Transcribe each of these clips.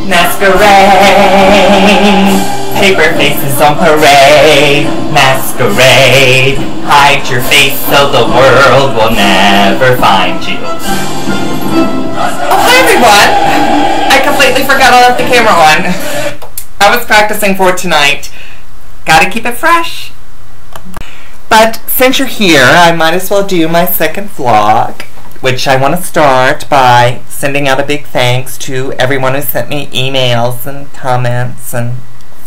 Masquerade, paper faces on parade. Masquerade, hide your face so the world will never find you. Oh, hi everyone! I completely forgot I left the camera on. I was practicing for tonight. Gotta keep it fresh. But since you're here, I might as well do my second vlog, which I want to start by sending out a big thanks to everyone who sent me emails and comments and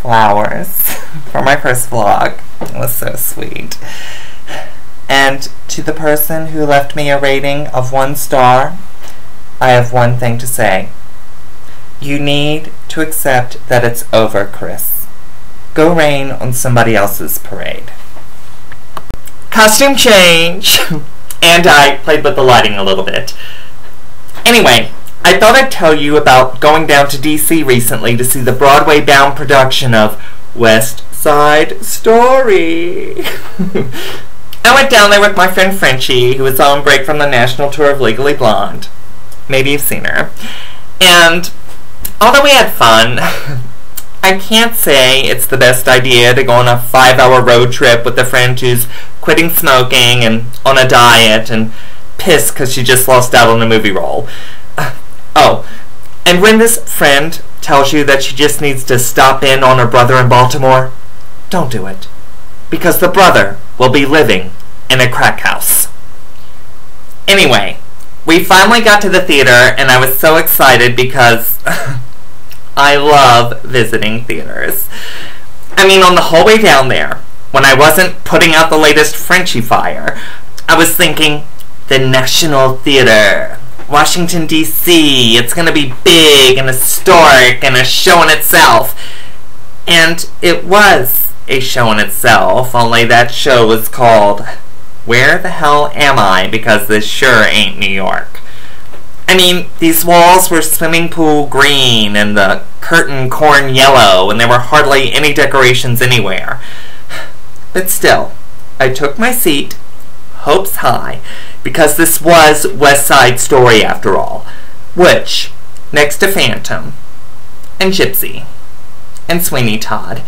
flowers for my first vlog. It was so sweet. And to the person who left me a rating of 1 star, I have one thing to say. You need to accept that it's over, Chris. Go rain on somebody else's parade. Costume change! And I played with the lighting a little bit. Anyway, I thought I'd tell you about going down to DC recently to see the Broadway-bound production of West Side Story. I went down there with my friend Frenchie, who was on break from the national tour of Legally Blonde. Maybe you've seen her. And although we had fun, I can't say it's the best idea to go on a 5-hour road trip with a friend who's quitting smoking and on a diet and pissed because she just lost out on a movie role. Oh, and when this friend tells you that she just needs to stop in on her brother in Baltimore, don't do it, because the brother will be living in a crack house. Anyway, we finally got to the theater and I was so excited because I love visiting theaters. I mean, on the whole way down there, when I wasn't putting out the latest Frenchie fire, I was thinking, the National Theater, Washington, D.C., it's going to be big and historic and a show in itself. And it was a show in itself, only that show was called Where the Hell Am I? Because this sure ain't New York. I mean, these walls were swimming pool green and the curtain corn yellow, and there were hardly any decorations anywhere. But still, I took my seat, hopes high, because this was West Side Story after all, which, next to Phantom, and Gypsy, and Sweeney Todd,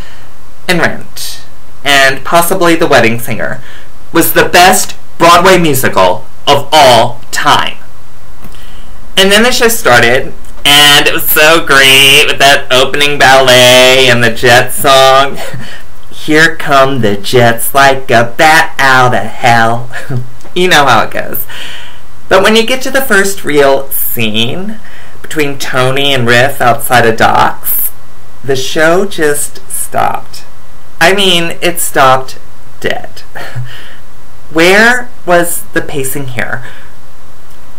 and Rent, and possibly The Wedding Singer, was the best Broadway musical of all time. And then the show started, and it was so great with that opening ballet and the Jets song. Here come the Jets like a bat out of hell. You know how it goes. But when you get to the first real scene between Tony and Riff outside of Doc's, the show just stopped. I mean, it stopped dead. Where was the pacing here?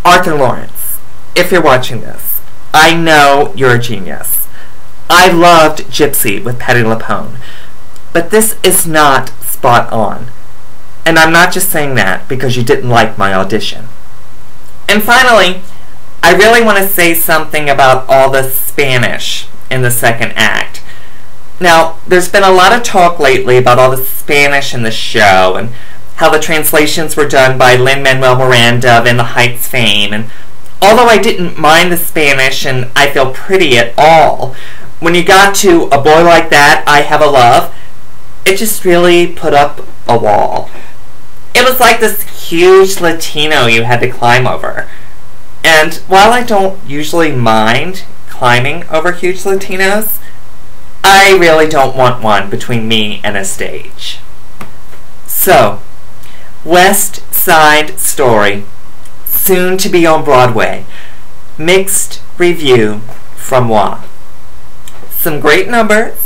Arthur Lawrence, if you're watching this, I know you're a genius. I loved Gypsy with Patti LuPone, but this is not spot on. And I'm not just saying that because you didn't like my audition. And finally, I really want to say something about all the Spanish in the second act. Now, there's been a lot of talk lately about all the Spanish in the show and how the translations were done by Lin-Manuel Miranda of In the Heights fame, and although I didn't mind the Spanish and I Feel Pretty at all, when you got to A Boy Like That, I Have a Love, it just really put up a wall. It was like this huge Latino you had to climb over. And while I don't usually mind climbing over huge Latinos, I really don't want one between me and a stage. So, West Side Story, soon to be on Broadway. Mixed review from moi. Some great numbers,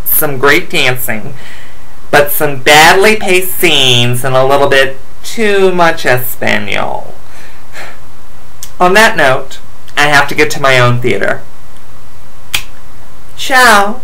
some great dancing, but some badly paced scenes and a little bit too much Espanol. On that note, I have to get to my own theater. Ciao!